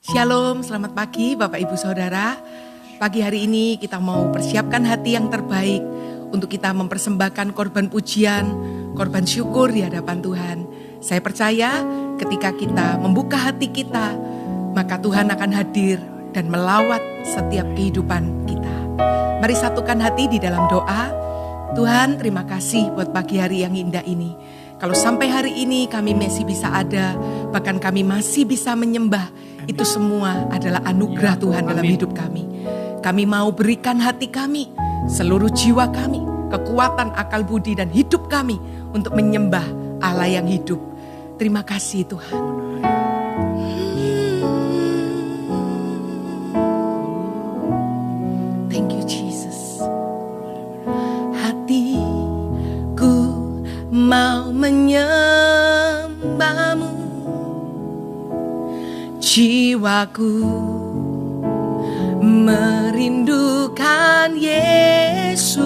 Shalom, selamat pagi Bapak Ibu Saudara. Pagi hari ini kita mau persiapkan hati yang terbaik untuk kita mempersembahkan korban pujian, korban syukur di hadapan Tuhan. Saya percaya ketika kita membuka hati kita, maka Tuhan akan hadir dan melawat setiap kehidupan kita. Mari satukan hati di dalam doa. Tuhan, terima kasih buat pagi hari yang indah ini. Kalau sampai hari ini kami masih bisa ada, bahkan kami masih bisa menyembah, itu semua adalah anugerah Tuhan dalam hidup kami. Kami mau berikan hati kami, seluruh jiwa kami, kekuatan, akal budi, dan hidup kami untuk menyembah Allah yang hidup. Terima kasih Tuhan. Thank you Jesus. Hatiku mau menyembahmu, jiwaku merindukan Yesus.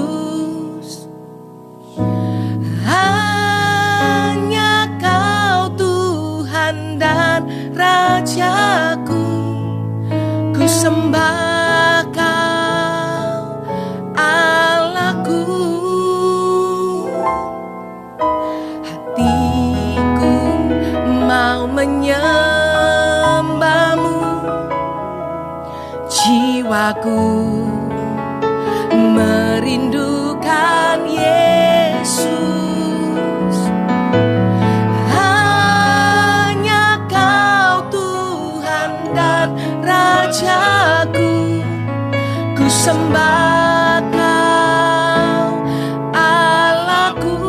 Hanya Kau Tuhan dan Rajaku, ku sembah Kau Allahku. Hatiku mau menyembahmu, jiwaku merindukan Yesus. Hanya Kau Tuhan dan Rajaku, ku sembah Kau Allahku.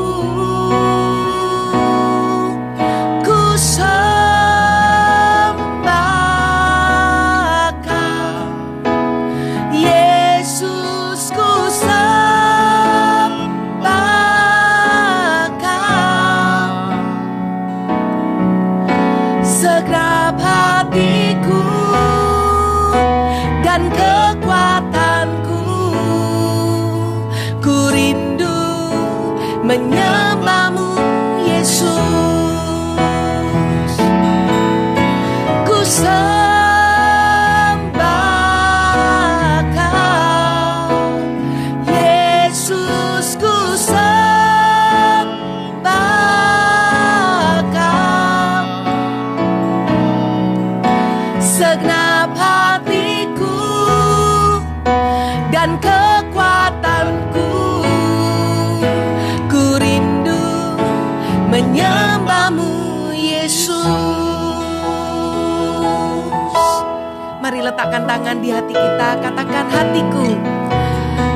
Ku sembah Kau Yesus, ku sembah Kau. Segenap hatiku dan kekuatanku, ku rindu menyembahmu Yesus. Ku sembah Kau Yesus, ku sembah Kau. Segenap hatiku dan kekuatanku, ku rindu menyembahmu Yesus. Mari letakkan tangan di hati kita, katakan hatiku.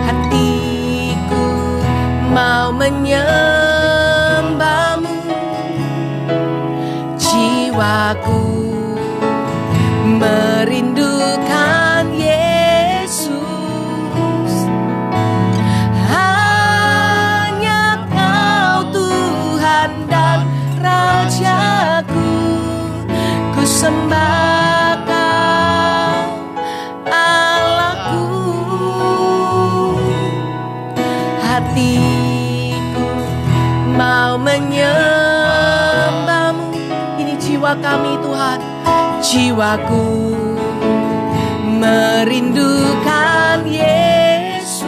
Hatiku mau menyembahmu, jiwaku merindukan Yesus. Hanya Kau Tuhan dan Rajaku, ku sembah Kau Allahku. Hatiku mau menyembahmu, ini jiwa kami Tuhan. Jiwaku merindukan Yesus.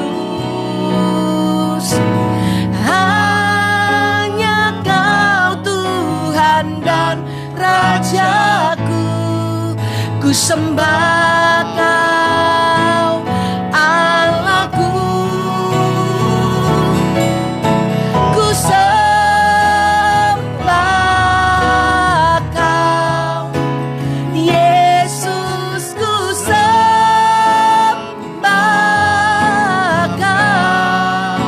Hanya Kau Tuhan dan Rajaku, ku sembah Kau Allahku. Ku sembah Kau Yesus, ku sembah Kau.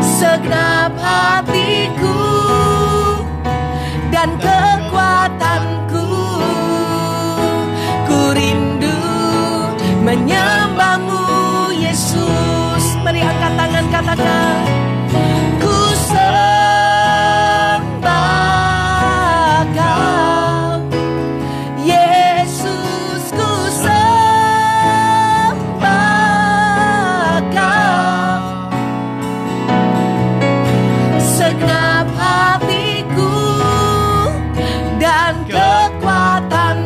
Segenap hatiku dan kekuatanku, ku rindu menyembahmu Yesus. Mari angkat tangan, katakan ku sembah Kau Yesus, ku sembah Kau. Segenap hatiku dan kekuatan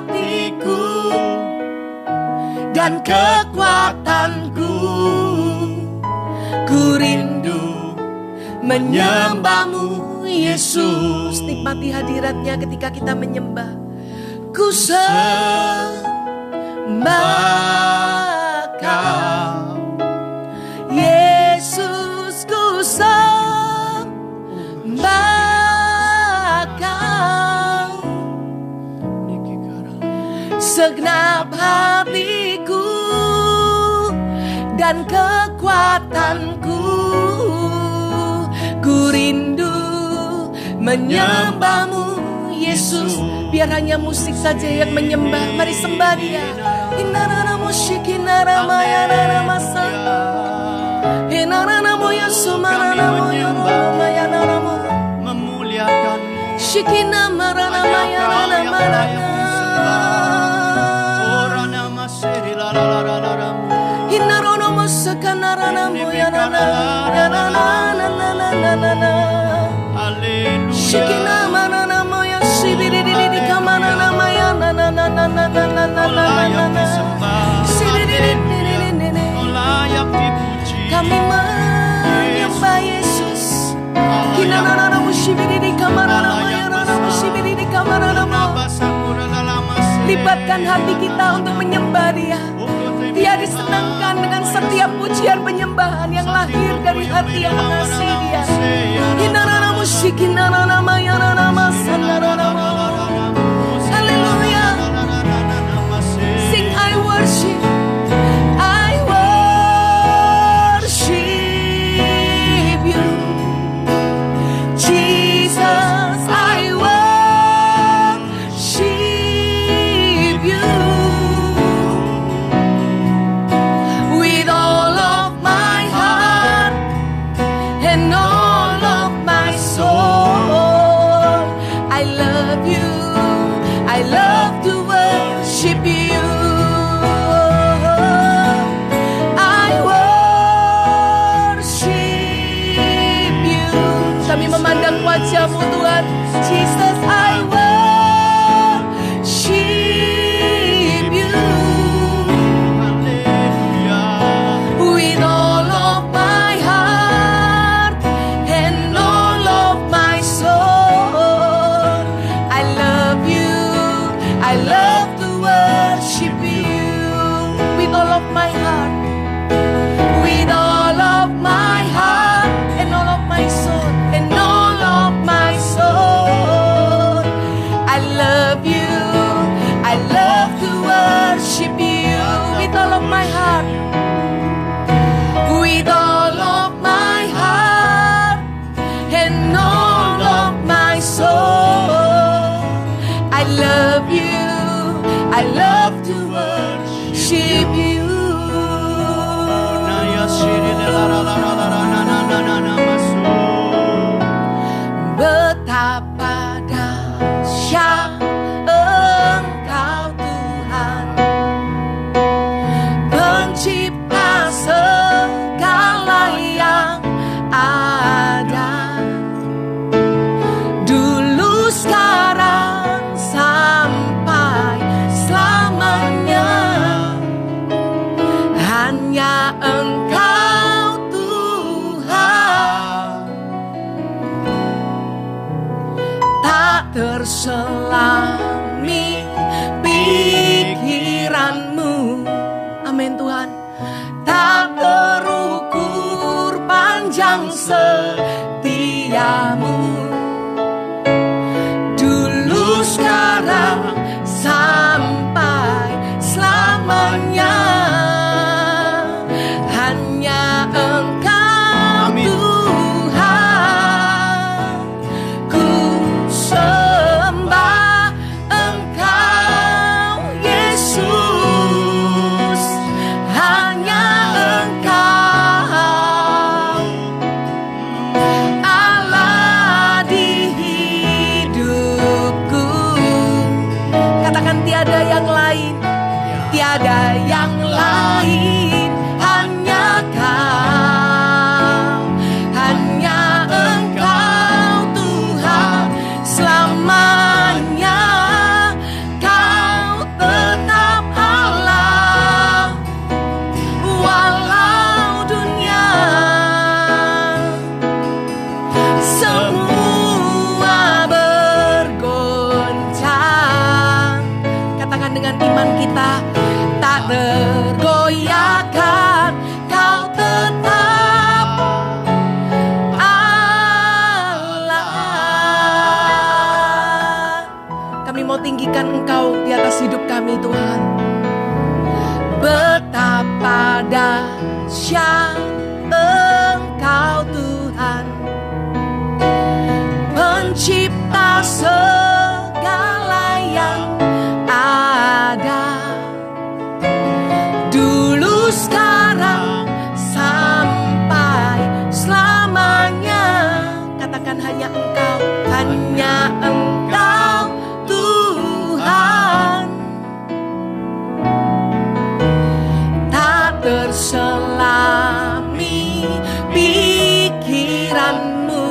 hatiku dan kekuatanku. Ku rindu menyembah-Mu Yesus. Nikmati hadiratnya ketika kita menyembah. Ku sembah Kau Yesus, ku sembah Kau. Segenap hatiku dan kekuatanku. Ku rindu menyembah-Mu Yesus. Biar hanya musik saja yang menyembah. Mari sembah Dia. Inarana musyiki naramaya naramasa. Inarana moya sumarana moya naramaya naramu. Memuliakan-Mu. Shikina marana maya naramana. Orana masiri la la la la la la. Inarono musaka narana moya naranana. Haleluya. Shikina marana moya sibiri di kamana namaya Kau layak disembah. Kau layak dipuji. Kami menyembah Yesus. Kinarana musibiri di kamana namaya musibiri di kamana nama. Libatkan hati kita untuk menyembah Dia. Dia disenangkan dengan setiap pujian penyembahan yang lahir dari hati yang mengasihi Dia. Kinarana musik kinarana maya nama sanarana. Haleluya. Sing I worship. I worship You. Jesus, I worship You. With all of my heart and all of my soul, I love You. I love to worship You. I worship You. Kami memandang wajah-Mu Tuhan. Jesus, I worship You. With all of my heart and all of my soul, I love You. I love to worship You. With all of my heart, with all of my heart and all of my soul, and all of my soul, I love You. I love to worship You. With all of my heart, with all of my heart and all of my soul, I love You. I love to worship You. Betapa dahsyat Engkau Tuhan, Pencipta segala yang ada, dulu, sekarang, sampai selamanya. Hanya Engkau Tuhan, tak terselami pikiran-Mu. Amin Tuhan. Tak terukur panjang setia-Mu, dulu, sekarang, sampai selamanya. Hanya Engkau Tuhan, ku sembah Engkau Yesus. Hanya Engkau Allah di hidupku. Katakan tiada yang lain, tiada yang lain, hanya Kau, hanya Engkau Tuhan selamanya. Kau dengan iman kita tak tergoyahkan, Kau tetap Allah. Kami mau tinggikan Engkau di atas hidup kami, Tuhan. Betapa dahsyat Engkau, Tuhan, pencipta segala yang ada, dulu, sekarang, sampai selamanya. Katakan hanya Engkau, hanya Engkau, Tuhan. Tak terselami pikiranmu,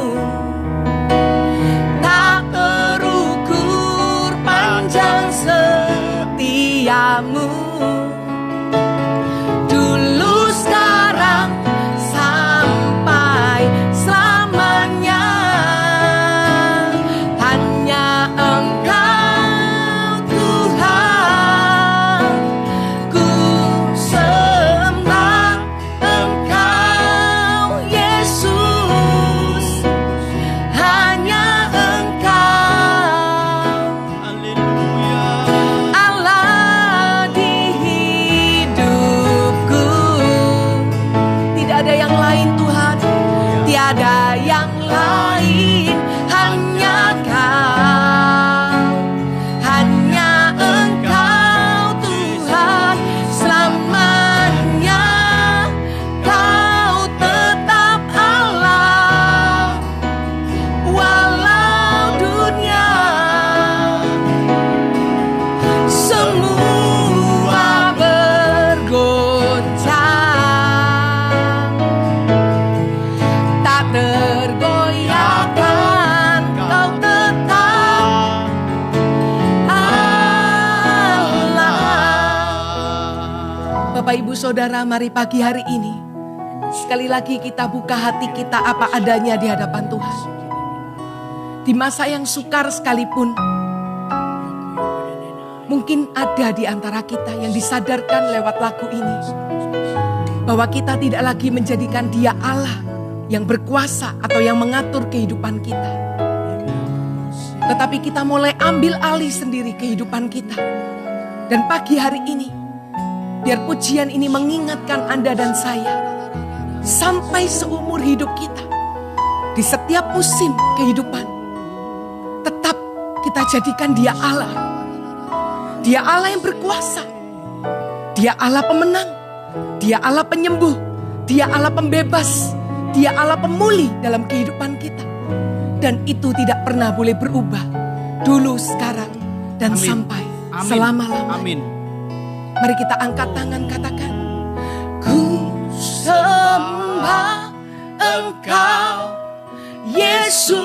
tak terukur panjang setiamu, dulu, sekarang, sampai selamanya. Hanya Engkau, Tuhan, ku sembah Engkau, Yesus. Hanya Engkau, Haleluya. Allah di hidupku. Tidak ada yang lain, Tuhan. Tiada yang lain, hanya Kau. Hanya Engkau, Tuhan, selamanya. Kau tetap Allah, walau dunia semua bergoncang, tak tergoyahkan, Kau tetap Allah. Bapak, Ibu, Saudara, mari pagi hari ini sekali lagi kita buka hati kita apa adanya di hadapan Tuhan. Di masa yang sukar sekalipun, mungkin ada di antara kita yang disadarkan lewat lagu ini bahwa kita tidak lagi menjadikan Dia Allah yang berkuasa atau yang mengatur kehidupan kita. Tetapi kita mulai ambil alih sendiri kehidupan kita. Dan pagi hari ini, biar pujian ini mengingatkan Anda dan saya, sampai seumur hidup kita, di setiap musim kehidupan, tetap kita jadikan Dia Allah. Dia Allah yang berkuasa. Dia Allah pemenang. Dia Allah penyembuh. Dia Allah pembebas. Dia Allah pemulih dalam kehidupan kita. Dan itu tidak pernah boleh berubah. Dulu, sekarang, dan Amin. sampai Amin. selama-lamanya. Amin. Mari kita angkat tangan, katakan, ku sembah Engkau, Yesus.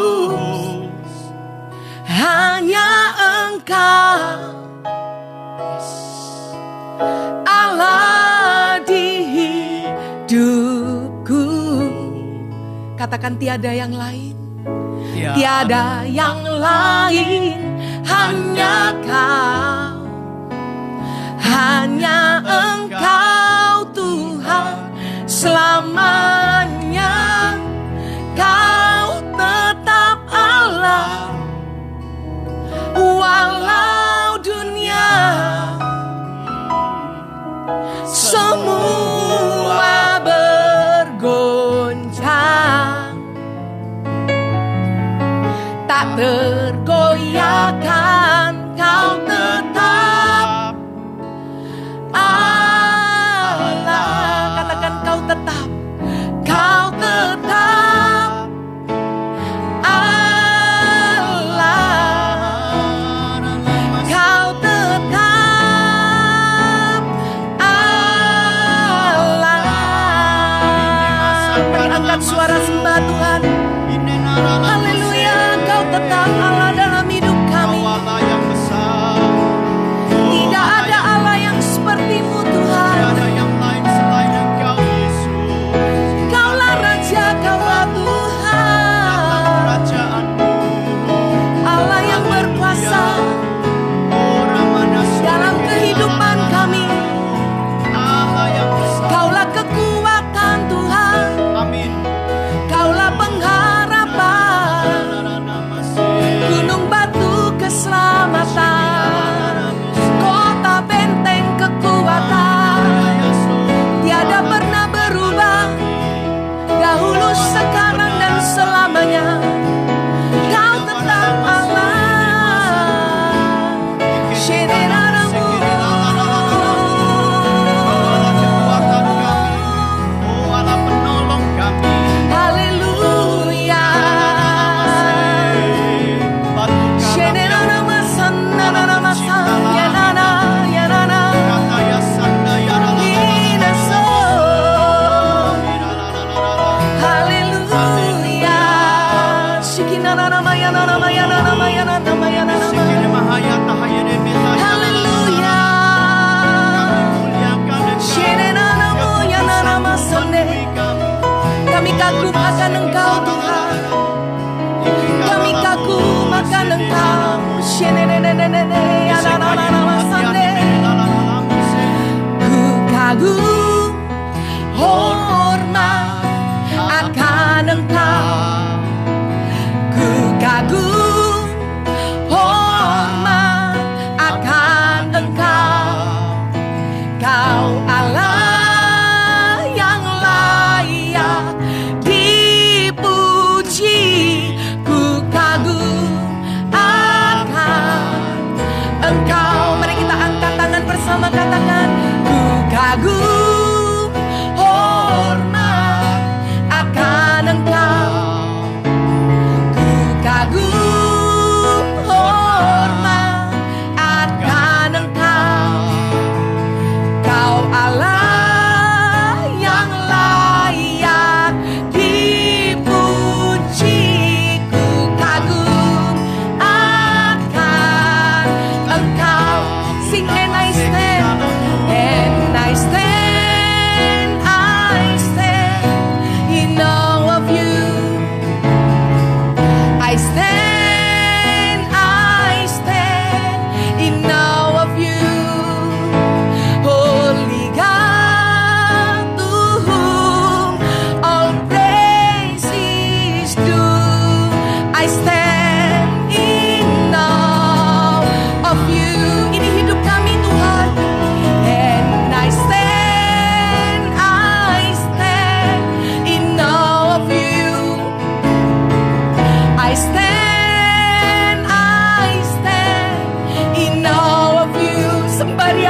Hanya Engkau, Allah di hidupku. Katakan, tiada yang lain. Tiada yang lain, hanya Kau. Hanya Engkau, Tuhan, selamanya. Kau tetap Allah, walau dunia semua bergoncang, tak tergoyahkan, Kau tetap Allah. Katakan, Kau tetap, Kau tetap Allah. Kau tetap Allah. Mari angkat suara sembah Tuhan. Haleluya, Kau tetap Allah dalam hidup kami. Allah yang besar. Tidak ada Allah yang seperti-Mu, Tuhan. Tidak ada yang lain selain Engkau, Yesus. Kaulah Raja, Kaulah Tuhan. Datang kerajaanmu. Allah yang berkuasa Oh, Ramana dalam kehidupan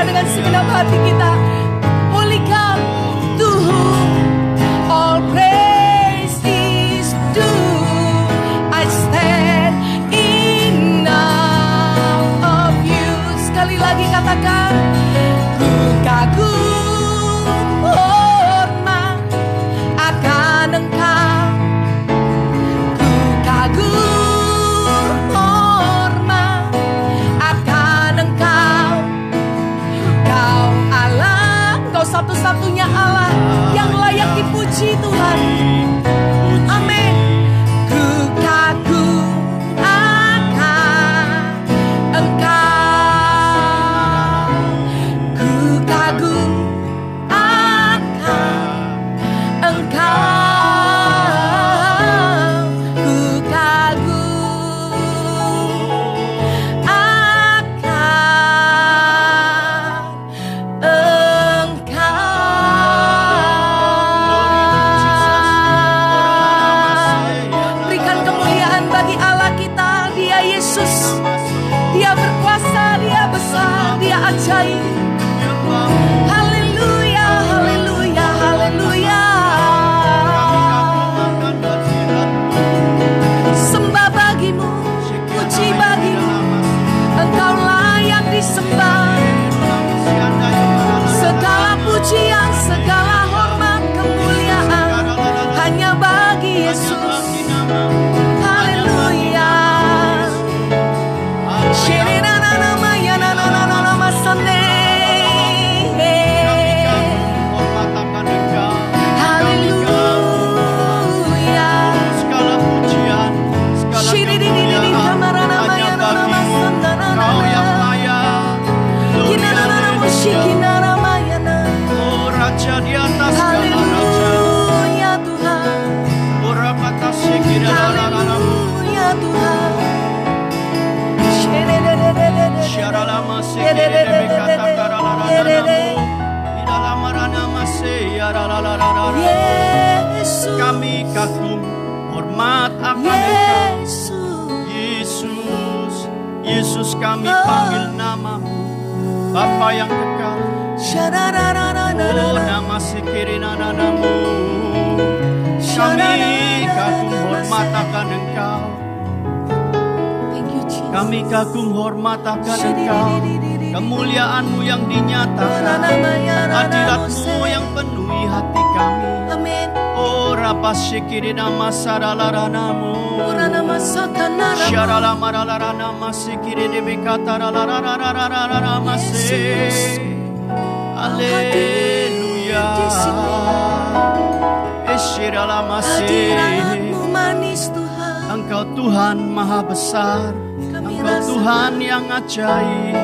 dengan segenap hati kita. Holy God, to whom all praise is due. I stand in awe of you. Sekali lagi katakan, ku kagum hormat akan Engkau. Ku kagum hormat akan Engkau. Kau Allah, Engkau satu-satunya Allah yang layak dipuji Tuhan. Amin. Ku kagum akan Engkau. Ku kagum akan Engkau. Ku kagum akan Engkau. Berikan kemuliaan bagi Allah kita. Dia Yesus. Dia berkuasa, Dia besar, Dia ajaib. Haleluya, haleluya, haleluya. Sembah bagimu, puji bagimu. Engkau layak disembah. Segala pujian, segala hormat, kemuliaan hanya bagi Yesus. Haleluya. Haleluya. Segala pujian, segala kemuliaan hanya bagi-Mu. Kau yang layak. Oh Raja di atas segala raja. Haleluya Tuhan. Ora batas sekiranya-Mu. Haleluya Tuhan. Syaralama sekiranya kata-kata-Mu. Idalam-marana masih yaralalarara. Yesus. Kami kagum hormat akan Engkau. Yesus. Yesus kami panggil nama-Mu, Bapa yang kekal. Oh nama sekiranya-Mu. Kami kagum hormat akan Engkau. Thank you, Jesus. Kami kagum hormat akan Engkau. Kemuliaan-Mu yang dinyatakan, hadirat-Mu yang penuhi hati kami. Amin. Oh rapas sekiranya masaralarana-Mu. Syarala maralarana masikiri de bekatara larararararara masih. Haleluya. Esyirala masih. Hadirat-Mu manis Tuhan. Engkau Tuhan maha besar. Kami Engkau rasa Tuhan yang ajaib.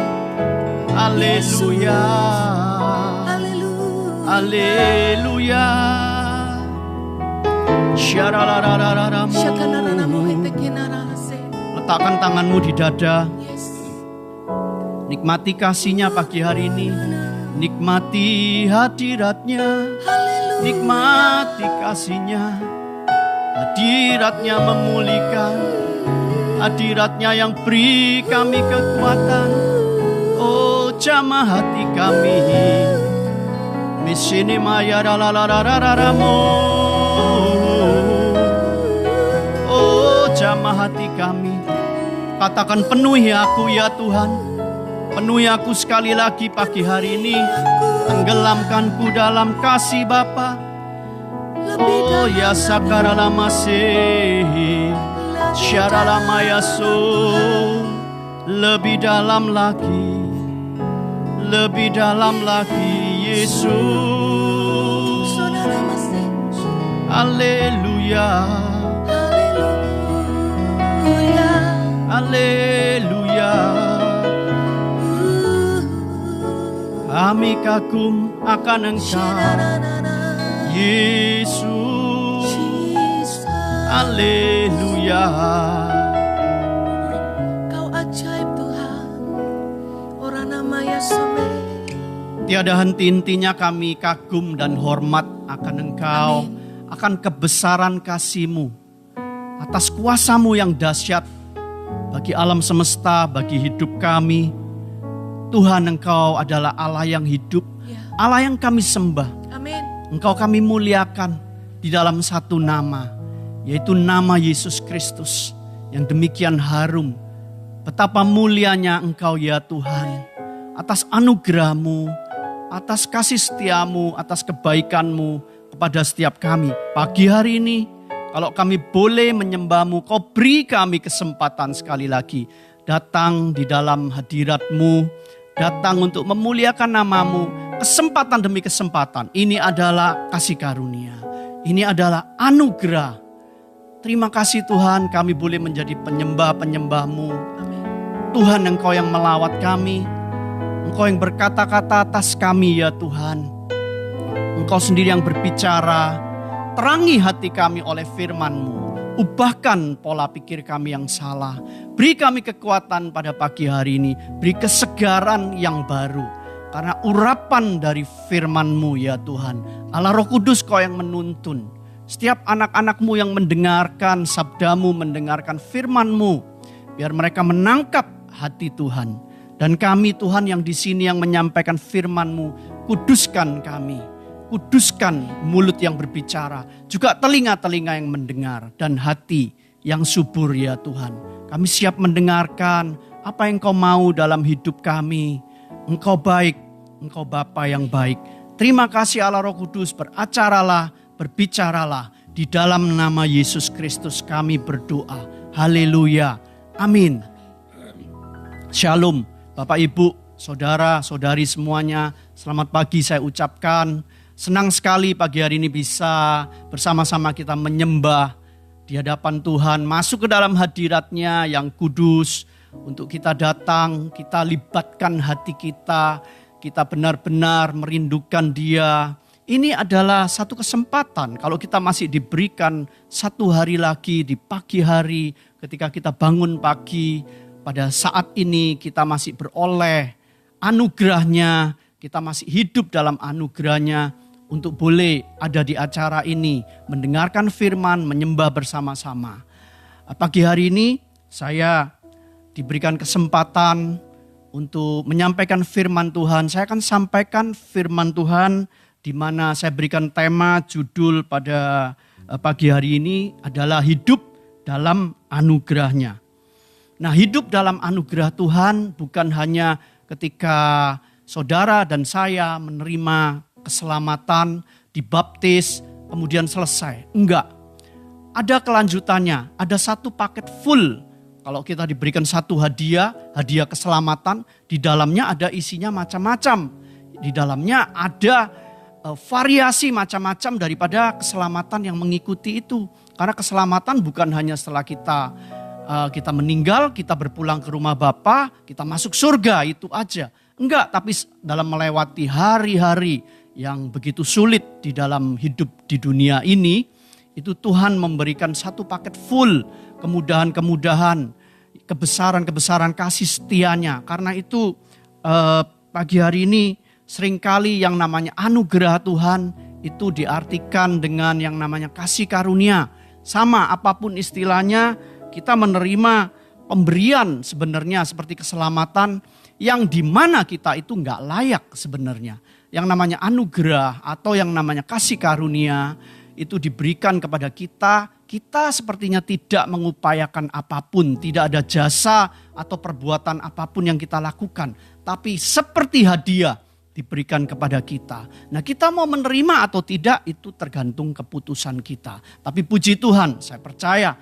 Haleluya. Haleluya. Haleluya. Syaralararararamu. Letakkan tanganmu di dada. Yes. Nikmati kasihnya pagi hari ini. Nikmati hadiratnya. Haleluya. Nikmati kasihnya. Hadiratnya memulihkan. Hadiratnya yang beri kami kekuatan. Oh jamah hati kami. Misini maya ralalarararamu. Oh jamah hati kami. Katakan penuhi aku ya Tuhan. Penuhi aku sekali lagi pagi hari ini. Tenggelamkanku dalam kasih Bapa. Oh ya sakarala masih. Syarala yaso. Lebih dalam lagi. Lebih dalam lagi Yesus. Haleluya. Haleluya. Kami kagum akan Engkau Yesus. Haleluya. Kau ajaib Tuhan. Ora namanya some. Tiada henti-hentinya kami kagum dan hormat akan Engkau. Akan kebesaran kasih-Mu. Atas kuasa-Mu yang dahsyat. Bagi alam semesta, bagi hidup kami. Tuhan, Engkau adalah Allah yang hidup, Allah yang kami sembah. Amin. Engkau kami muliakan di dalam satu nama, yaitu nama Yesus Kristus yang demikian harum. Betapa mulianya Engkau ya Tuhan, atas anugerah-Mu, atas kasih setia-Mu, atas kebaikan-Mu kepada setiap kami. Pagi hari ini, kalau kami boleh menyembah-Mu, Kau beri kami kesempatan sekali lagi datang di dalam hadirat-Mu, datang untuk memuliakan nama-Mu, kesempatan demi kesempatan. Ini adalah kasih karunia, ini adalah anugerah. Terima kasih Tuhan, kami boleh menjadi penyembah-penyembah-Mu. Tuhan, Engkau yang melawat kami, Engkau yang berkata-kata atas kami ya Tuhan. Engkau sendiri yang berbicara, terangi hati kami oleh firman-Mu. Ubahkan pola pikir kami yang salah. Beri kami kekuatan pada pagi hari ini. Beri kesegaran yang baru. Karena urapan dari firman-Mu ya Tuhan. Allah Roh Kudus Kau yang menuntun. Setiap anak-anak-Mu yang mendengarkan sabda-Mu, mendengarkan firman-Mu. Biar mereka menangkap hati Tuhan. Dan kami Tuhan yang di sini yang menyampaikan firman-Mu. Kuduskan kami. Kuduskan mulut yang berbicara. Juga telinga-telinga yang mendengar. Dan hati yang subur ya Tuhan. Kami siap mendengarkan apa yang Kau mau dalam hidup kami. Engkau baik, Engkau Bapa yang baik. Terima kasih Allah Roh Kudus, beracaralah, berbicaralah. Di dalam nama Yesus Kristus kami berdoa. Haleluya. Amin. Shalom Bapak Ibu, Saudara, Saudari semuanya. Selamat pagi saya ucapkan. Senang sekali pagi hari ini bisa bersama-sama kita menyembah di hadapan Tuhan. Masuk ke dalam hadirat-Nya yang kudus. Untuk kita datang, kita libatkan hati kita benar-benar merindukan Dia. Ini adalah satu kesempatan kalau kita masih diberikan satu hari lagi di pagi hari ketika kita bangun pagi. Pada saat ini kita masih beroleh anugerah-Nya, kita masih hidup dalam anugerah-Nya untuk boleh ada di acara ini, mendengarkan firman, menyembah bersama-sama. Pagi hari ini saya diberikan kesempatan untuk menyampaikan firman Tuhan. Saya akan sampaikan firman Tuhan di mana saya berikan tema judul pada pagi hari ini adalah hidup dalam anugerah-Nya. Nah, hidup dalam anugerah Tuhan bukan hanya ketika saudara dan saya menerima keselamatan, dibaptis, kemudian selesai. Enggak. Ada kelanjutannya, ada satu paket full. Kalau kita diberikan satu hadiah keselamatan, di dalamnya ada isinya macam-macam. Di dalamnya ada variasi macam-macam daripada keselamatan yang mengikuti itu. Karena keselamatan bukan hanya setelah kita meninggal, kita berpulang ke rumah Bapa, kita masuk surga, itu aja. Enggak, tapi dalam melewati hari-hari yang begitu sulit di dalam hidup di dunia ini, itu Tuhan memberikan satu paket full kemudahan-kemudahan, kebesaran-kebesaran kasih setia-Nya. Karena itu pagi hari ini seringkali yang namanya anugerah Tuhan itu diartikan dengan yang namanya kasih karunia. Sama apapun istilahnya, kita menerima pemberian sebenarnya seperti keselamatan yang dimana kita itu gak layak sebenarnya. Yang namanya anugerah atau yang namanya kasih karunia itu diberikan kepada kita sepertinya tidak mengupayakan apapun, tidak ada jasa atau perbuatan apapun yang kita lakukan. Tapi seperti hadiah diberikan kepada kita. Nah, kita mau menerima atau tidak itu tergantung keputusan kita. Tapi puji Tuhan, saya percaya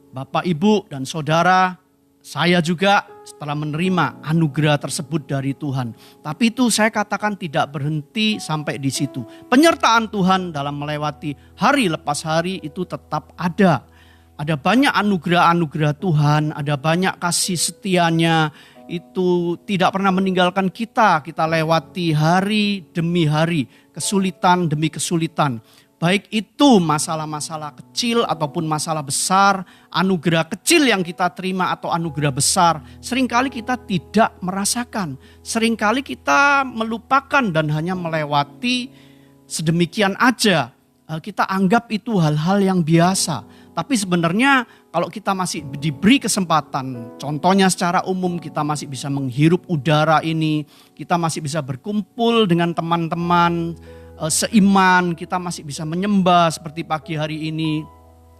Bapak, Ibu, dan Saudara, saya juga setelah menerima anugerah tersebut dari Tuhan. Tapi itu saya katakan tidak berhenti sampai di situ. Penyertaan Tuhan dalam melewati hari lepas hari itu tetap ada. Ada banyak anugerah-anugerah Tuhan, ada banyak kasih setia-Nya. Itu tidak pernah meninggalkan kita. Kita lewati hari demi hari, kesulitan demi kesulitan. Baik itu masalah-masalah kecil ataupun masalah besar, anugerah kecil yang kita terima atau anugerah besar, seringkali kita tidak merasakan. Seringkali kita melupakan dan hanya melewati sedemikian aja. Kita anggap itu hal-hal yang biasa. Tapi sebenarnya kalau kita masih diberi kesempatan, contohnya secara umum kita masih bisa menghirup udara ini, kita masih bisa berkumpul dengan teman-teman seiman, kita masih bisa menyembah seperti pagi hari ini.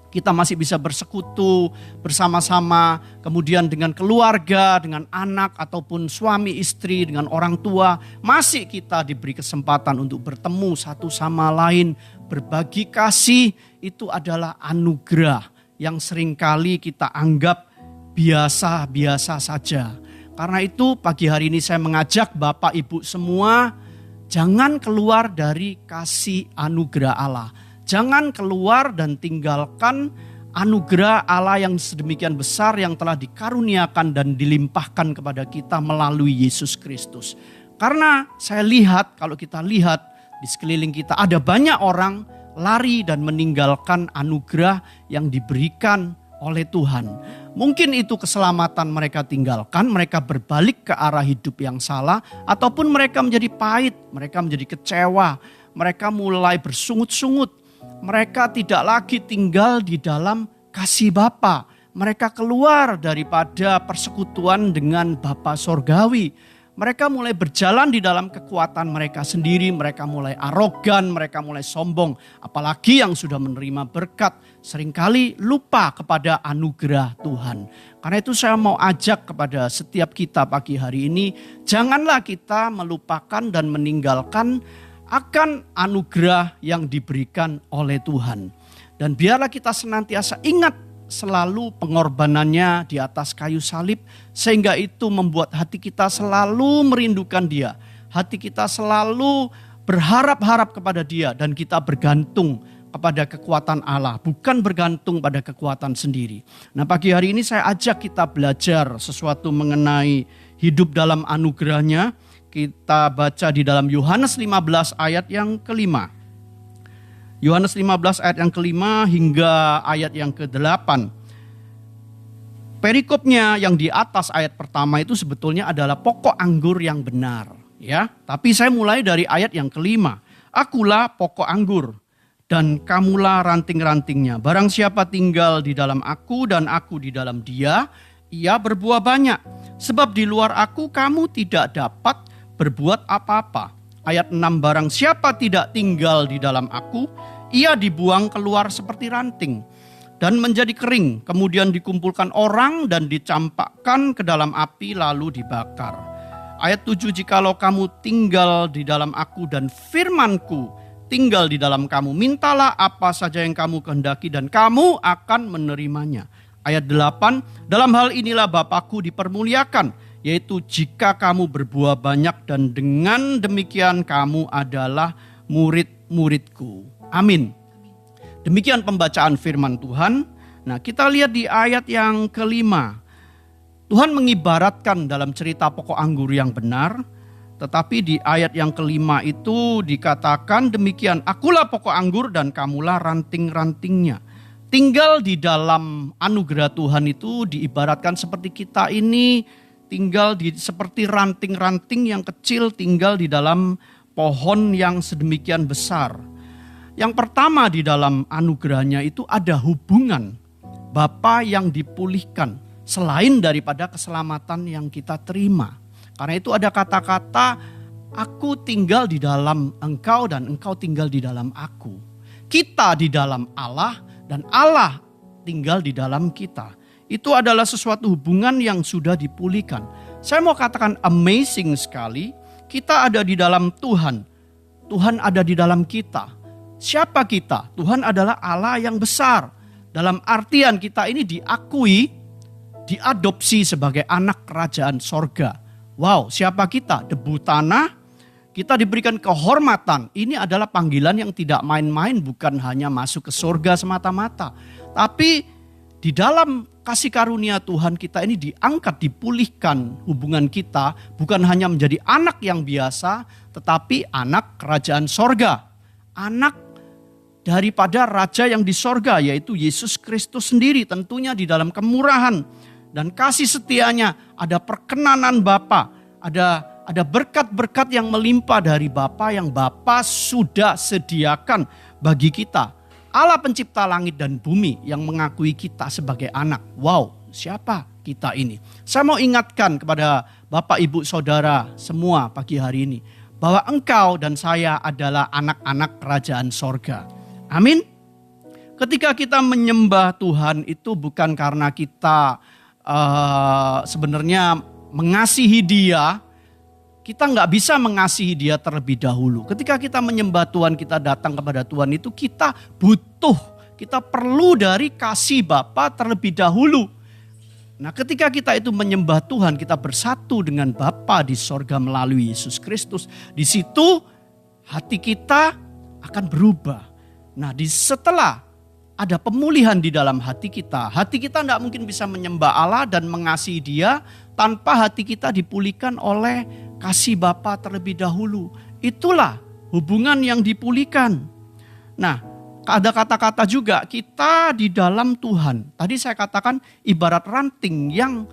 Kita masih bisa bersekutu bersama-sama, kemudian dengan keluarga, dengan anak ataupun suami istri, dengan orang tua. Masih kita diberi kesempatan untuk bertemu satu sama lain, berbagi kasih. Itu adalah anugerah yang seringkali kita anggap biasa-biasa saja. Karena itu pagi hari ini saya mengajak Bapak Ibu semua, jangan keluar dari kasih anugerah Allah. Jangan keluar dan tinggalkan anugerah Allah yang sedemikian besar yang telah dikaruniakan dan dilimpahkan kepada kita melalui Yesus Kristus. Karena saya lihat, kalau kita lihat di sekeliling kita ada banyak orang lari dan meninggalkan anugerah yang diberikan oleh Tuhan. Mungkin itu keselamatan mereka tinggalkan, mereka berbalik ke arah hidup yang salah, ataupun mereka menjadi pahit, mereka menjadi kecewa, mereka mulai bersungut-sungut. Mereka tidak lagi tinggal di dalam kasih Bapa. Mereka keluar daripada persekutuan dengan Bapa Sorgawi. Mereka mulai berjalan di dalam kekuatan mereka sendiri. Mereka mulai arogan, mereka mulai sombong. Apalagi yang sudah menerima berkat, seringkali lupa kepada anugerah Tuhan. Karena itu saya mau ajak kepada setiap kita pagi hari ini, janganlah kita melupakan dan meninggalkan akan anugerah yang diberikan oleh Tuhan. Dan biarlah kita senantiasa ingat selalu pengorbanannya di atas kayu salib. Sehingga itu membuat hati kita selalu merindukan Dia. Hati kita selalu berharap-harap kepada Dia. Dan kita bergantung kepada kekuatan Allah. Bukan bergantung pada kekuatan sendiri. Nah pagi hari ini saya ajak kita belajar sesuatu mengenai hidup dalam anugerahnya. Kita baca di dalam Yohanes 15 ayat yang kelima. Yohanes 15 ayat yang kelima hingga ayat yang ke-8. Perikopnya yang di atas ayat pertama itu sebetulnya adalah pokok anggur yang benar. Ya, tapi saya mulai dari ayat yang kelima. Akulah pokok anggur dan kamulah ranting-rantingnya. Barang siapa tinggal di dalam aku dan aku di dalam dia, ia berbuah banyak. Sebab di luar aku kamu tidak dapat berbuat apa-apa. Ayat 6, barang siapa tidak tinggal di dalam aku, ia dibuang keluar seperti ranting dan menjadi kering. Kemudian dikumpulkan orang dan dicampakkan ke dalam api lalu dibakar. Ayat 7, jikalau kamu tinggal di dalam aku dan firmanku tinggal di dalam kamu, mintalah apa saja yang kamu kehendaki dan kamu akan menerimanya. Ayat 8, dalam hal inilah Bapakku dipermuliakan, yaitu jika kamu berbuah banyak dan dengan demikian kamu adalah murid-muridku. Amin. Demikian pembacaan firman Tuhan. Nah kita lihat di ayat yang kelima. Tuhan mengibaratkan dalam cerita pokok anggur yang benar. Tetapi di ayat yang kelima itu dikatakan demikian. Akulah pokok anggur dan kamulah ranting-rantingnya. Tinggal di dalam anugerah Tuhan itu diibaratkan seperti kita ini tinggal seperti ranting-ranting yang kecil tinggal di dalam pohon yang sedemikian besar. Yang pertama di dalam anugerahnya itu ada hubungan Bapa yang dipulihkan selain daripada keselamatan yang kita terima. Karena itu ada kata-kata aku tinggal di dalam engkau dan engkau tinggal di dalam aku. Kita di dalam Allah dan Allah tinggal di dalam kita. Itu adalah sesuatu hubungan yang sudah dipulihkan. Saya mau katakan amazing sekali. Kita ada di dalam Tuhan. Tuhan ada di dalam kita. Siapa kita? Tuhan adalah Allah yang besar. Dalam artian kita ini diakui, diadopsi sebagai anak kerajaan sorga. Wow, siapa kita? Debu tanah. Kita diberikan kehormatan. Ini adalah panggilan yang tidak main-main. Bukan hanya masuk ke sorga semata-mata. Tapi di dalam kasih karunia Tuhan kita ini diangkat, dipulihkan hubungan kita. Bukan hanya menjadi anak yang biasa, tetapi anak kerajaan sorga. Anak daripada Raja yang di sorga, yaitu Yesus Kristus sendiri. Tentunya di dalam kemurahan dan kasih setianya ada perkenanan Bapa. Ada berkat-berkat yang melimpah dari Bapa yang Bapa sudah sediakan bagi kita. Allah pencipta langit dan bumi yang mengakui kita sebagai anak. Wow, siapa kita ini? Saya mau ingatkan kepada Bapak, Ibu, Saudara semua pagi hari ini, bahwa engkau dan saya adalah anak-anak kerajaan sorga. Amin. Ketika kita menyembah Tuhan itu bukan karena kita sebenarnya mengasihi Dia. Kita nggak bisa mengasihi Dia terlebih dahulu. Ketika kita menyembah Tuhan, kita datang kepada Tuhan itu kita butuh, kita perlu dari kasih Bapa terlebih dahulu. Nah, ketika kita itu menyembah Tuhan, kita bersatu dengan Bapa di sorga melalui Yesus Kristus. Di situ hati kita akan berubah. Nah, setelah ada pemulihan di dalam hati kita tidak mungkin bisa menyembah Allah dan mengasihi Dia tanpa hati kita dipulihkan oleh kasih Bapa terlebih dahulu. Itulah hubungan yang dipulihkan. Nah, ada kata-kata juga, kita di dalam Tuhan. Tadi saya katakan ibarat ranting yang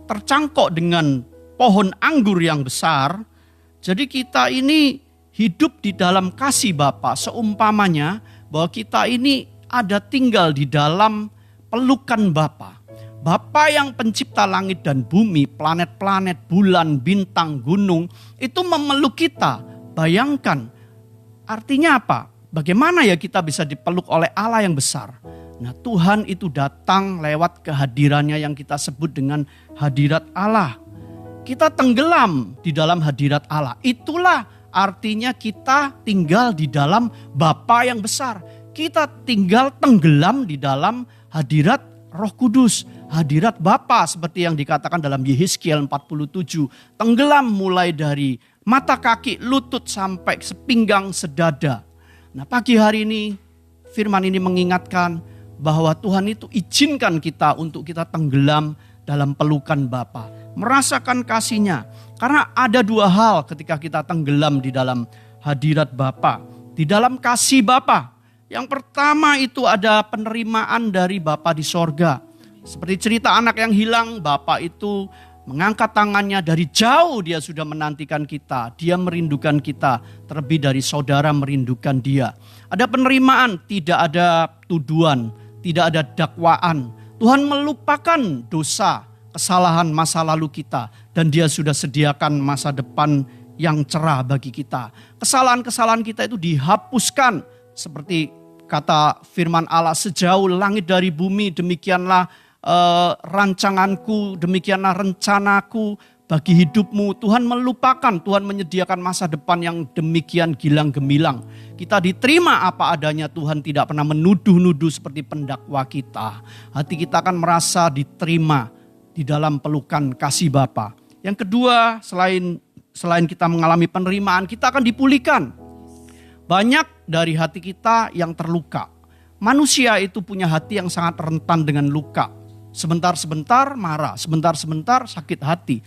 tercangkok dengan pohon anggur yang besar. Jadi kita ini hidup di dalam kasih Bapa, seumpamanya bahwa kita ini ada tinggal di dalam pelukan Bapa. Bapa yang pencipta langit dan bumi, planet-planet, bulan, bintang, gunung, itu memeluk kita. Bayangkan, artinya apa? Bagaimana ya kita bisa dipeluk oleh Allah yang besar? Nah, Tuhan itu datang lewat kehadirannya yang kita sebut dengan hadirat Allah. Kita tenggelam di dalam hadirat Allah. Itulah artinya kita tinggal di dalam Bapa yang besar. Kita tinggal tenggelam di dalam hadirat Roh Kudus, hadirat Bapa seperti yang dikatakan dalam Yehezkiel 47. Tenggelam mulai dari mata, kaki, lutut sampai sepinggang, sedada. Nah, pagi hari ini firman ini mengingatkan bahwa Tuhan itu izinkan kita untuk kita tenggelam dalam pelukan Bapa, merasakan kasih-Nya. Karena ada dua hal ketika kita tenggelam di dalam hadirat Bapa, di dalam kasih Bapa. Yang pertama itu ada penerimaan dari Bapa di sorga. Seperti cerita anak yang hilang, Bapa itu mengangkat tangannya dari jauh, dia sudah menantikan kita. Dia merindukan kita, terlebih dari saudara merindukan dia. Ada penerimaan, tidak ada tuduhan, tidak ada dakwaan. Tuhan melupakan dosa, kesalahan masa lalu kita. Dan dia sudah sediakan masa depan yang cerah bagi kita. Kesalahan-kesalahan kita itu dihapuskan. Seperti kata firman Allah, sejauh langit dari bumi demikianlah rancanganku, demikianlah rencanaku bagi hidupmu. Tuhan melupakan, Tuhan menyediakan masa depan yang demikian gilang gemilang. Kita diterima apa adanya, Tuhan tidak pernah menuduh-nuduh seperti pendakwa kita. Hati kita akan merasa diterima di dalam pelukan kasih Bapa. Yang kedua, selain kita mengalami penerimaan, kita akan dipulihkan. Banyak dari hati kita yang terluka. Manusia itu punya hati yang sangat rentan dengan luka. Sebentar-sebentar marah, sebentar-sebentar sakit hati.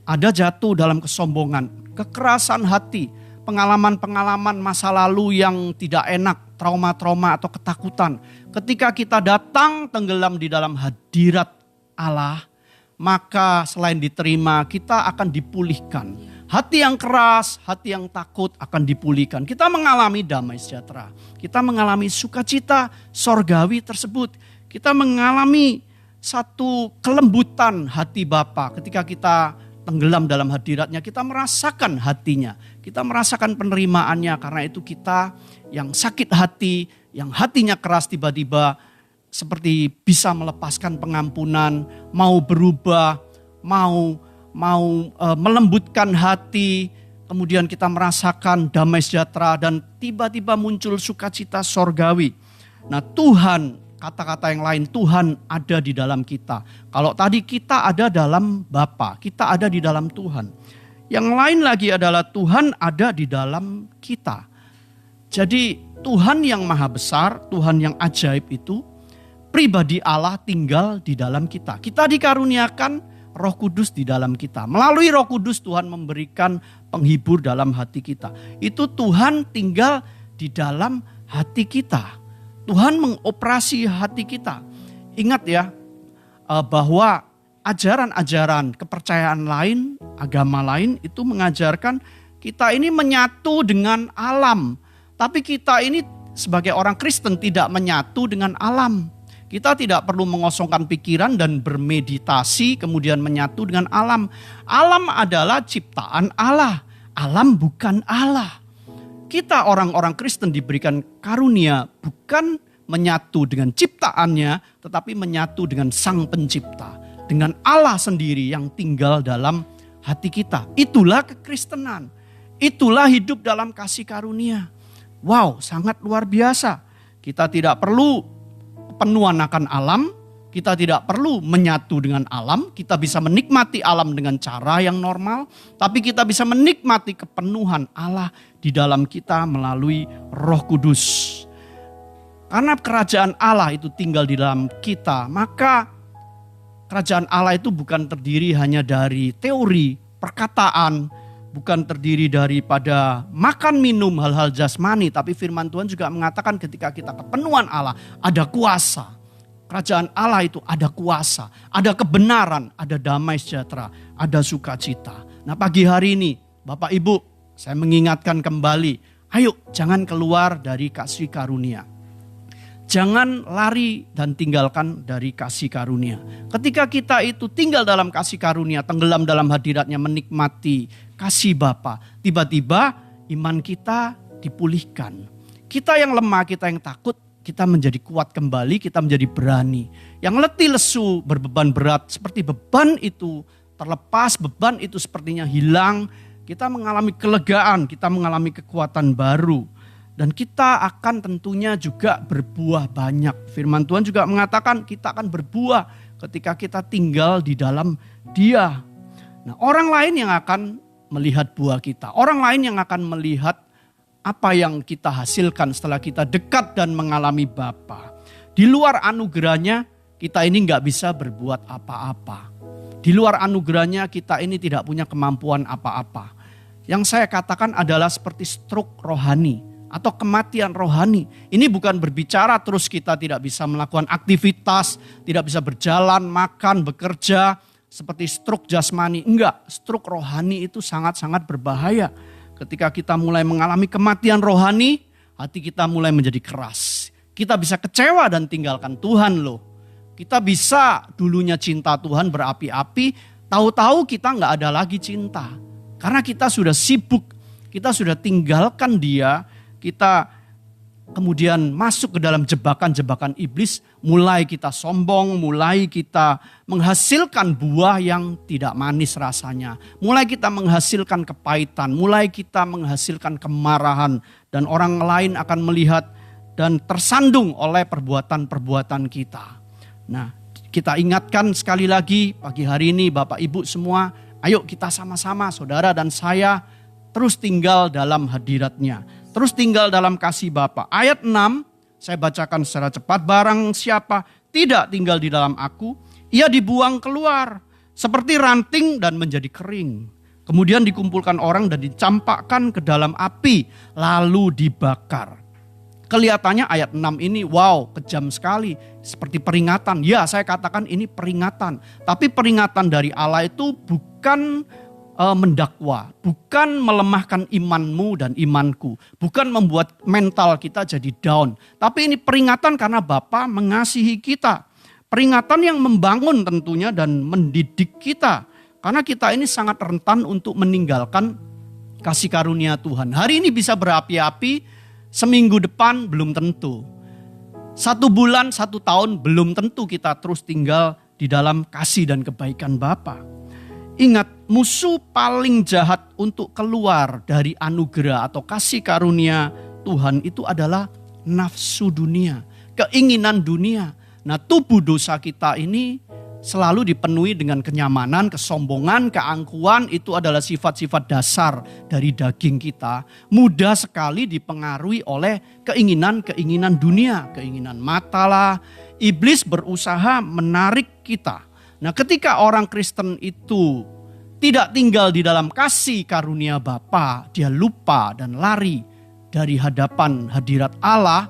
Ada jatuh dalam kesombongan, kekerasan hati, pengalaman-pengalaman masa lalu yang tidak enak, trauma-trauma atau ketakutan. Ketika kita datang tenggelam di dalam hadirat Allah, maka selain diterima, kita akan dipulihkan. Hati yang keras, hati yang takut akan dipulihkan. Kita mengalami damai sejahtera. Kita mengalami sukacita sorgawi tersebut. Kita mengalami satu kelembutan hati Bapa. Ketika kita tenggelam dalam hadiratnya, kita merasakan hatinya. Kita merasakan penerimaannya. Karena itu kita yang sakit hati, yang hatinya keras tiba-tiba seperti bisa melepaskan pengampunan, mau berubah, mau melembutkan hati, kemudian kita merasakan damai sejahtera dan tiba-tiba muncul sukacita sorgawi. Nah, Tuhan, kata-kata yang lain, Tuhan ada di dalam kita. Kalau tadi kita ada dalam Bapa, kita ada di dalam Tuhan. Yang lain lagi adalah Tuhan ada di dalam kita. Jadi Tuhan yang maha besar, Tuhan yang ajaib itu, pribadi Allah tinggal di dalam kita. Kita dikaruniakan Roh Kudus di dalam kita. Melalui Roh Kudus Tuhan memberikan penghibur dalam hati kita. Itu Tuhan tinggal di dalam hati kita. Tuhan mengoperasi hati kita. Ingat ya, bahwa ajaran-ajaran kepercayaan lain, agama lain itu mengajarkan kita ini menyatu dengan alam. Tapi kita ini sebagai orang Kristen tidak menyatu dengan alam. Kita tidak perlu mengosongkan pikiran dan bermeditasi kemudian menyatu dengan alam. Alam adalah ciptaan Allah. Alam bukan Allah. Kita orang-orang Kristen diberikan karunia bukan menyatu dengan ciptaannya, tetapi menyatu dengan Sang Pencipta. Dengan Allah sendiri yang tinggal dalam hati kita. Itulah kekristenan. Itulah hidup dalam kasih karunia. Wow, sangat luar biasa. Kita tidak perlu kepenuhan akan alam, kita tidak perlu menyatu dengan alam, kita bisa menikmati alam dengan cara yang normal, tapi kita bisa menikmati kepenuhan Allah di dalam kita melalui Roh Kudus. Karena kerajaan Allah itu tinggal di dalam kita, maka kerajaan Allah itu bukan terdiri hanya dari teori, perkataan, bukan terdiri daripada makan minum hal-hal jasmani, tapi firman Tuhan juga mengatakan ketika kita kepenuhan Allah, ada kuasa. Kerajaan Allah itu ada kuasa, ada kebenaran, ada damai sejahtera, ada sukacita. Nah pagi hari ini Bapak Ibu, saya mengingatkan kembali, ayo jangan keluar dari kasih karunia. Jangan lari dan tinggalkan dari kasih karunia. Ketika kita itu tinggal dalam kasih karunia, tenggelam dalam hadiratnya, menikmati kasih Bapa, tiba-tiba iman kita dipulihkan. Kita yang lemah, kita yang takut, kita menjadi kuat kembali, kita menjadi berani. Yang letih lesu, berbeban berat, seperti beban itu terlepas, beban itu sepertinya hilang. Kita mengalami kelegaan, kita mengalami kekuatan baru. Dan kita akan tentunya juga berbuah banyak. Firman Tuhan juga mengatakan kita akan berbuah ketika kita tinggal di dalam Dia. Nah, orang lain yang akan melihat buah kita. Orang lain yang akan melihat apa yang kita hasilkan setelah kita dekat dan mengalami Bapa. Di luar anugerahnya kita ini gak bisa berbuat apa-apa. Di luar anugerahnya kita ini tidak punya kemampuan apa-apa. Yang saya katakan adalah seperti stroke rohani atau kematian rohani. Ini bukan berbicara terus kita tidak bisa melakukan aktivitas, tidak bisa berjalan, makan, bekerja, seperti stroke jasmani. Enggak, stroke rohani itu sangat-sangat berbahaya. Ketika kita mulai mengalami kematian rohani, hati kita mulai menjadi keras. Kita bisa kecewa dan tinggalkan Tuhan loh. Kita bisa dulunya cinta Tuhan berapi-api, tahu-tahu kita enggak ada lagi cinta. Karena kita sudah sibuk, kita sudah tinggalkan Dia, kita kemudian masuk ke dalam jebakan-jebakan iblis, mulai kita sombong, mulai kita menghasilkan buah yang tidak manis rasanya. Mulai kita menghasilkan kepahitan, mulai kita menghasilkan kemarahan. Dan orang lain akan melihat dan tersandung oleh perbuatan-perbuatan kita. Nah, kita ingatkan sekali lagi pagi hari ini Bapak Ibu semua, ayo kita sama-sama saudara dan saya terus tinggal dalam hadirat-Nya. Terus tinggal dalam kasih Bapa. Ayat 6, saya bacakan secara cepat. Barang siapa tidak tinggal di dalam aku, ia dibuang keluar. Seperti ranting dan menjadi kering. Kemudian dikumpulkan orang dan dicampakkan ke dalam api. Lalu dibakar. Kelihatannya ayat 6 ini wow kejam sekali. Seperti peringatan. Ya saya katakan ini peringatan. Tapi peringatan dari Allah itu bukan mendakwa, bukan melemahkan imanmu dan imanku, bukan membuat mental kita jadi down, tapi ini peringatan karena Bapa mengasihi kita, peringatan yang membangun tentunya dan mendidik kita, karena kita ini sangat rentan untuk meninggalkan kasih karunia Tuhan. Hari ini bisa berapi-api, seminggu depan belum tentu, 1 bulan, 1 tahun belum tentu kita terus tinggal di dalam kasih dan kebaikan Bapa. Ingat, musuh paling jahat untuk keluar dari anugerah atau kasih karunia Tuhan itu adalah nafsu dunia, keinginan dunia. Nah, tubuh dosa kita ini selalu dipenuhi dengan kenyamanan, kesombongan, keangkuhan. Itu adalah sifat-sifat dasar dari daging kita. Mudah sekali dipengaruhi oleh keinginan-keinginan dunia, keinginan mata lah. Iblis berusaha menarik kita. Nah, ketika orang Kristen itu tidak tinggal di dalam kasih karunia Bapa, dia lupa dan lari dari hadapan hadirat Allah,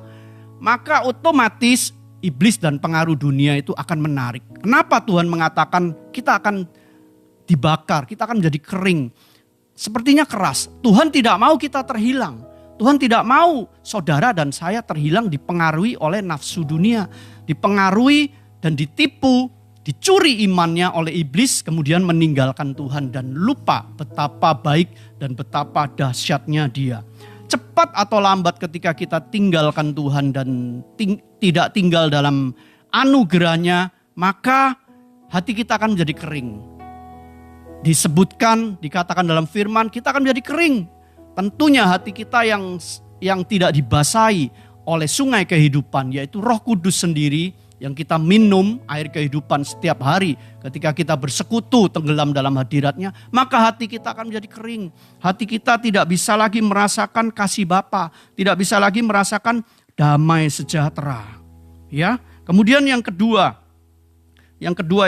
maka otomatis iblis dan pengaruh dunia itu akan menarik. Kenapa Tuhan mengatakan kita akan dibakar, kita akan menjadi kering? Sepertinya keras. Tuhan tidak mau kita terhilang. Tuhan tidak mau saudara dan saya terhilang dipengaruhi oleh nafsu dunia, dipengaruhi dan ditipu, dicuri imannya oleh iblis, kemudian meninggalkan Tuhan dan lupa betapa baik dan betapa dahsyatnya Dia. Cepat atau lambat ketika kita tinggalkan Tuhan dan tidak tinggal dalam anugerahnya, maka hati kita akan menjadi kering. Dikatakan dalam firman, kita akan menjadi kering. Tentunya hati kita yang tidak dibasahi oleh sungai kehidupan, yaitu Roh Kudus sendiri yang kita minum air kehidupan setiap hari. Ketika kita bersekutu tenggelam dalam hadiratnya, maka hati kita akan menjadi kering. Hati kita tidak bisa lagi merasakan kasih Bapa, tidak bisa lagi merasakan damai sejahtera. Ya, kemudian yang kedua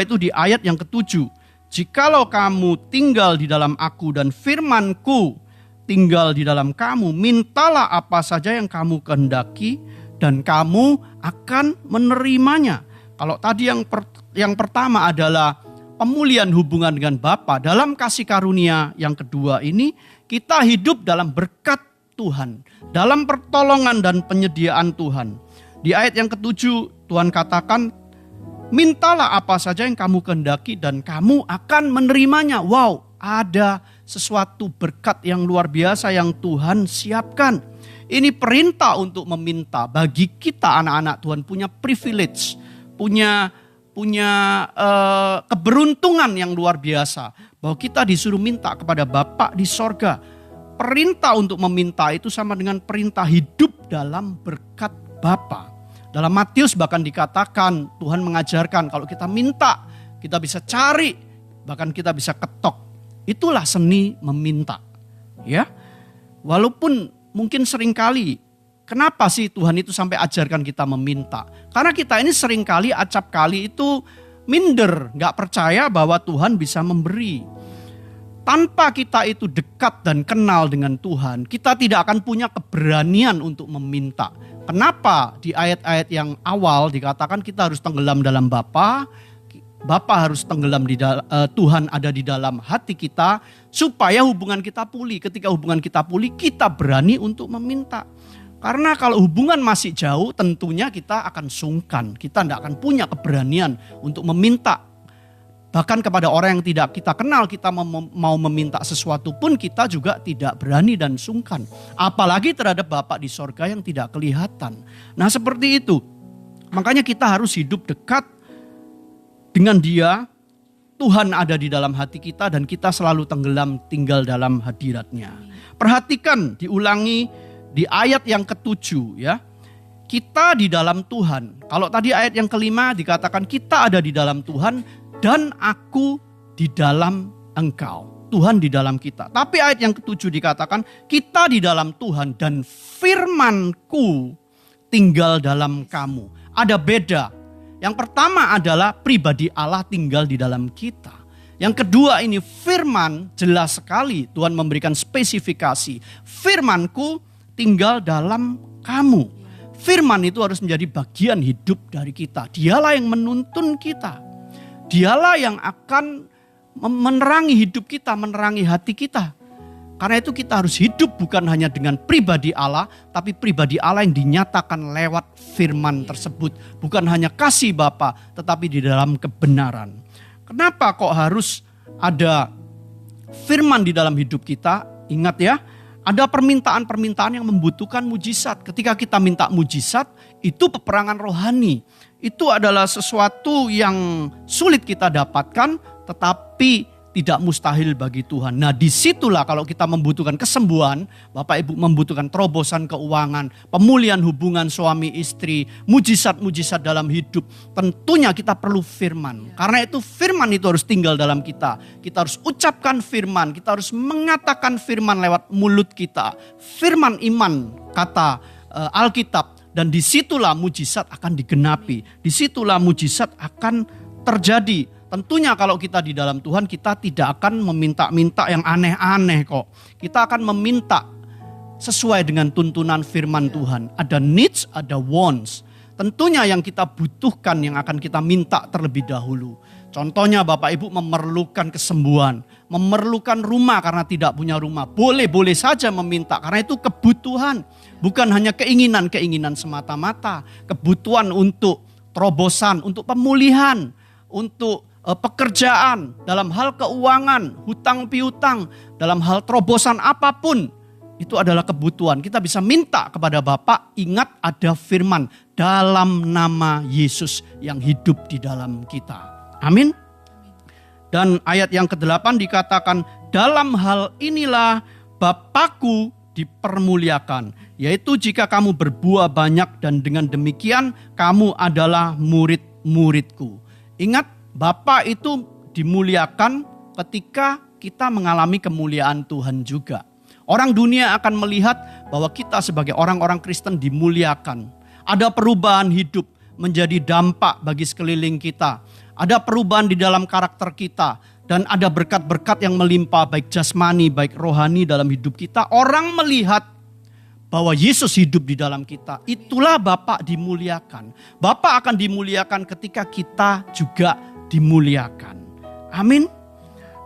itu di ayat yang ke-7. Jikalau kamu tinggal di dalam aku dan firmanku tinggal di dalam kamu, mintalah apa saja yang kamu kehendaki dan kamu akan menerimanya. Kalau tadi yang pertama adalah pemulihan hubungan dengan Bapa, dalam kasih karunia yang kedua ini kita hidup dalam berkat Tuhan, dalam pertolongan dan penyediaan Tuhan. Di ayat yang ke-7 Tuhan katakan, mintalah apa saja yang kamu kehendaki dan kamu akan menerimanya. Wow, ada sesuatu berkat yang luar biasa yang Tuhan siapkan. Ini perintah untuk meminta. Bagi kita anak-anak Tuhan punya privilege, punya keberuntungan yang luar biasa. Bahwa kita disuruh minta kepada Bapa di sorga. Perintah untuk meminta itu sama dengan perintah hidup dalam berkat Bapa. Dalam Matius bahkan dikatakan, Tuhan mengajarkan kalau kita minta, kita bisa cari, bahkan kita bisa ketok. Itulah seni meminta. Ya. Walaupun mungkin seringkali, kenapa sih Tuhan itu sampai ajarkan kita meminta? Karena kita ini seringkali, acap kali itu minder, gak percaya bahwa Tuhan bisa memberi. Tanpa kita itu dekat dan kenal dengan Tuhan, kita tidak akan punya keberanian untuk meminta. Kenapa di ayat-ayat yang awal dikatakan kita harus tenggelam dalam Bapa, Bapa harus tenggelam Tuhan ada di dalam hati kita supaya hubungan kita pulih. Ketika hubungan kita pulih, kita berani untuk meminta. Karena kalau hubungan masih jauh, tentunya kita akan sungkan. Kita tidak akan punya keberanian untuk meminta. Bahkan kepada orang yang tidak kita kenal, kita mau meminta sesuatu pun kita juga tidak berani dan sungkan. Apalagi terhadap Bapa di sorga yang tidak kelihatan. Nah seperti itu. Makanya kita harus hidup dekat dengan Dia. Tuhan ada di dalam hati kita dan kita selalu tenggelam tinggal dalam hadirat-Nya. Perhatikan, diulangi di ayat yang ke-7 ya. Kita di dalam Tuhan. Kalau tadi ayat yang ke-5 dikatakan kita ada di dalam Tuhan dan aku di dalam engkau. Tuhan di dalam kita. Tapi ayat yang ke-7 dikatakan kita di dalam Tuhan dan firman-Ku tinggal dalam kamu. Ada beda. Yang pertama adalah pribadi Allah tinggal di dalam kita. Yang kedua ini firman, jelas sekali Tuhan memberikan spesifikasi. Firman-Ku tinggal dalam kamu. Firman itu harus menjadi bagian hidup dari kita. Dialah yang menuntun kita. Dialah yang akan menerangi hidup kita, menerangi hati kita. Karena itu kita harus hidup bukan hanya dengan pribadi Allah, tapi pribadi Allah yang dinyatakan lewat firman tersebut. Bukan hanya kasih Bapa, tetapi di dalam kebenaran. Kenapa kok harus ada firman di dalam hidup kita? Ingat ya, ada permintaan-permintaan yang membutuhkan mujizat. Ketika kita minta mujizat, itu peperangan rohani. Itu adalah sesuatu yang sulit kita dapatkan, tetapi tidak mustahil bagi Tuhan. Nah disitulah kalau kita membutuhkan kesembuhan, Bapak Ibu membutuhkan terobosan keuangan, pemulihan hubungan suami istri, mujizat-mujizat dalam hidup. Tentunya kita perlu firman. Karena itu firman itu harus tinggal dalam kita. Kita harus ucapkan firman, kita harus mengatakan firman lewat mulut kita. Firman iman, kata Alkitab. Dan disitulah mujizat akan digenapi. Disitulah mujizat akan terjadi. Tentunya kalau kita di dalam Tuhan kita tidak akan meminta-minta yang aneh-aneh kok. Kita akan meminta sesuai dengan tuntunan firman Tuhan. Ada needs, ada wants. Tentunya yang kita butuhkan yang akan kita minta terlebih dahulu. Contohnya Bapak Ibu memerlukan kesembuhan, memerlukan rumah karena tidak punya rumah. Boleh saja meminta karena itu kebutuhan. Bukan hanya keinginan semata-mata. Kebutuhan untuk terobosan, untuk pemulihan, untuk pekerjaan, dalam hal keuangan, hutang piutang, dalam hal terobosan apapun. Itu adalah kebutuhan. Kita bisa minta kepada Bapa, ingat ada firman dalam nama Yesus yang hidup di dalam kita. Amin. Dan ayat yang ke-8 dikatakan, dalam hal inilah Bapakku dipermuliakan, yaitu jika kamu berbuah banyak dan dengan demikian kamu adalah murid-muridku. Ingat, Bapa itu dimuliakan ketika kita mengalami kemuliaan Tuhan juga. Orang dunia akan melihat bahwa kita sebagai orang-orang Kristen dimuliakan. Ada perubahan hidup menjadi dampak bagi sekeliling kita. Ada perubahan di dalam karakter kita. Dan ada berkat-berkat yang melimpah baik jasmani, baik rohani dalam hidup kita. Orang melihat bahwa Yesus hidup di dalam kita. Itulah Bapa dimuliakan. Bapa akan dimuliakan ketika kita juga dimuliakan. Amin.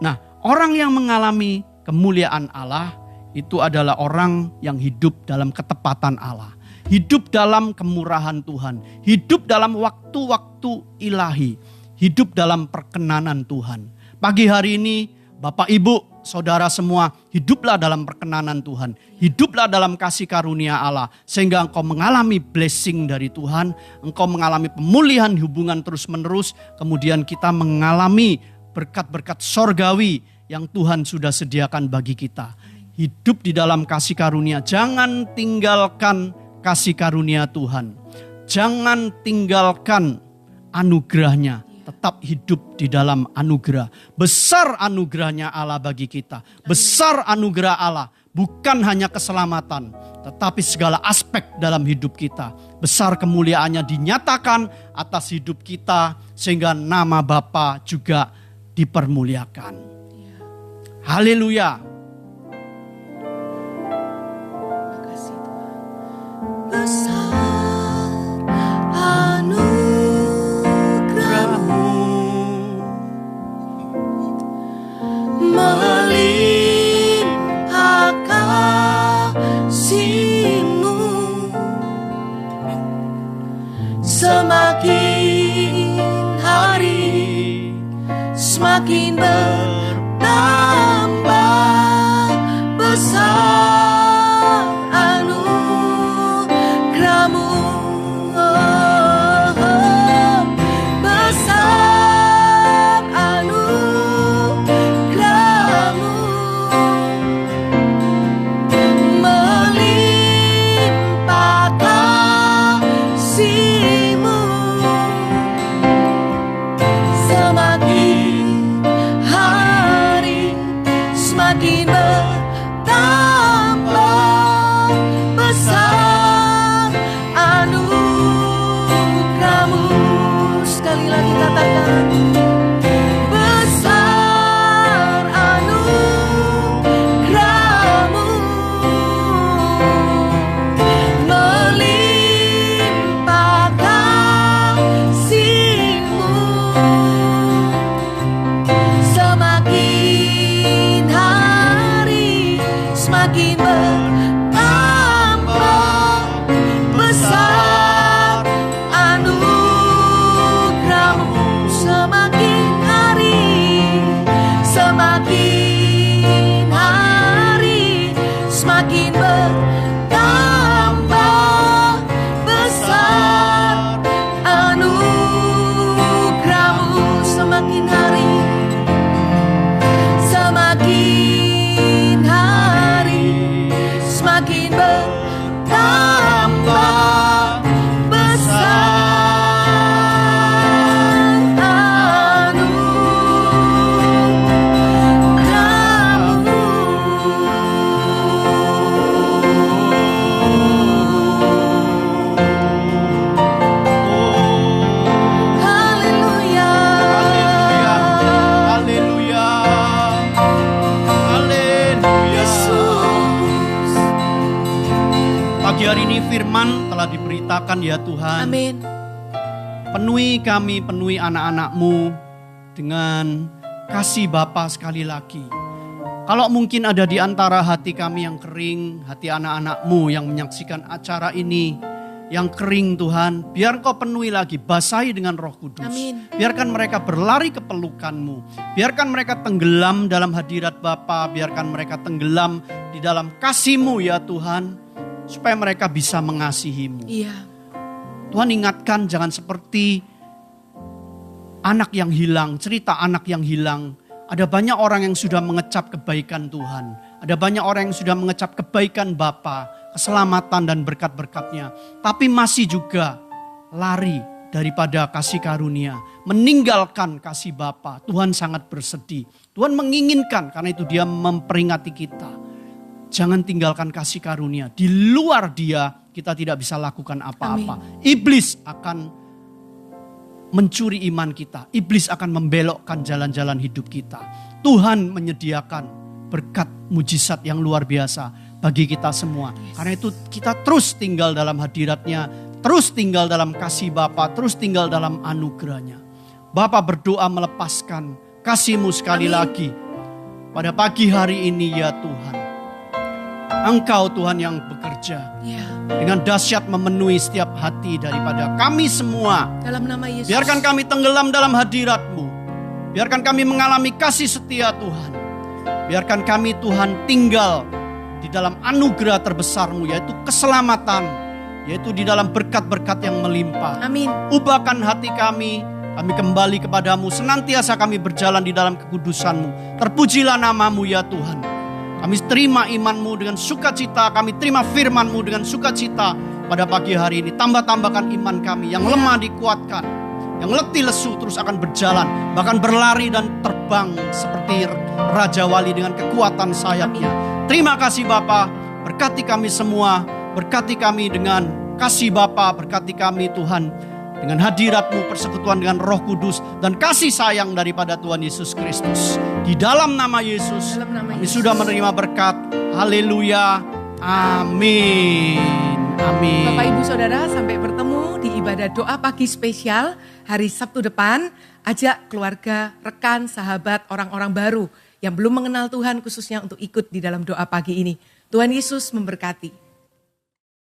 Nah, orang yang mengalami kemuliaan Allah itu adalah orang yang hidup dalam ketepatan Allah. Hidup dalam kemurahan Tuhan. Hidup dalam waktu-waktu ilahi. Hidup dalam perkenanan Tuhan. Pagi hari ini Bapak Ibu, saudara semua, hiduplah dalam perkenanan Tuhan. Hiduplah dalam kasih karunia Allah. Sehingga engkau mengalami blessing dari Tuhan. Engkau mengalami pemulihan hubungan terus menerus. Kemudian kita mengalami berkat-berkat sorgawi yang Tuhan sudah sediakan bagi kita. Hidup di dalam kasih karunia. Jangan tinggalkan kasih karunia Tuhan. Jangan tinggalkan anugerahnya. Tetap hidup di dalam anugerah. Besar anugerahnya Allah bagi kita. Besar anugerah Allah. Bukan hanya keselamatan. Tetapi segala aspek dalam hidup kita. Besar kemuliaannya dinyatakan atas hidup kita. Sehingga nama Bapa juga dipermuliakan. Haleluya. Besar anugerah-Mu, melimpah kasih-Mu, semakin hari semakin bertambah besar. Firman telah diberitakan ya Tuhan. Amin. Penuhi kami, penuhi anak-anak-Mu dengan kasih Bapa sekali lagi. Kalau mungkin ada di antara hati kami yang kering, hati anak-anak-Mu yang menyaksikan acara ini, yang kering Tuhan, biar Engkau penuhi lagi, basahi dengan Roh Kudus. Amin. Biarkan mereka berlari ke pelukan-Mu. Biarkan mereka tenggelam dalam hadirat Bapa, biarkan mereka tenggelam di dalam kasih-Mu ya Tuhan, supaya mereka bisa mengasihi-Mu. Iya. Tuhan ingatkan jangan seperti anak yang hilang, cerita anak yang hilang. Ada banyak orang yang sudah mengecap kebaikan Tuhan. Ada banyak orang yang sudah mengecap kebaikan Bapa, keselamatan dan berkat-berkatnya. Tapi masih juga lari daripada kasih karunia. Meninggalkan kasih Bapa. Tuhan sangat bersedih. Tuhan menginginkan, karena itu Dia memperingati kita. Jangan tinggalkan kasih karunia. Di luar Dia, kita tidak bisa lakukan apa-apa. Iblis akan mencuri iman kita. Iblis akan membelokkan jalan-jalan hidup kita. Tuhan menyediakan berkat mujizat yang luar biasa bagi kita semua. Karena itu kita terus tinggal dalam hadirat-Nya, terus tinggal dalam kasih Bapa, terus tinggal dalam anugerah-Nya. Bapa berdoa melepaskan kasih-Mu sekali lagi pada pagi hari ini ya Tuhan. Engkau Tuhan yang bekerja dengan dahsyat memenuhi setiap hati daripada kami semua. Dalam nama Yesus. Biarkan kami tenggelam dalam hadirat-Mu. Biarkan kami mengalami kasih setia Tuhan. Biarkan kami Tuhan tinggal di dalam anugerah terbesar-Mu, yaitu keselamatan, yaitu di dalam berkat-berkat yang melimpah. Amin. Ubahkan hati kami kembali kepadamu, senantiasa kami berjalan di dalam kekudusan-Mu. Terpujilah nama-Mu ya Tuhan. Kami terima iman-Mu dengan sukacita, kami terima firman-Mu dengan sukacita pada pagi hari ini. Tambah-tambahkan iman kami, yang lemah dikuatkan, yang letih lesu terus akan berjalan, bahkan berlari dan terbang seperti Raja Wali dengan kekuatan sayapnya. Terima kasih Bapa, berkati kami semua, berkati kami dengan kasih Bapa, berkati kami Tuhan dengan hadirat-Mu, persekutuan dengan Roh Kudus dan kasih sayang daripada Tuhan Yesus Kristus. Di dalam nama Yesus, kami sudah menerima berkat. Haleluya. Amin. Amin. Bapak Ibu Saudara, sampai bertemu di ibadah doa pagi spesial hari Sabtu depan. Ajak keluarga, rekan, sahabat, orang-orang baru yang belum mengenal Tuhan khususnya untuk ikut di dalam doa pagi ini. Tuhan Yesus memberkati.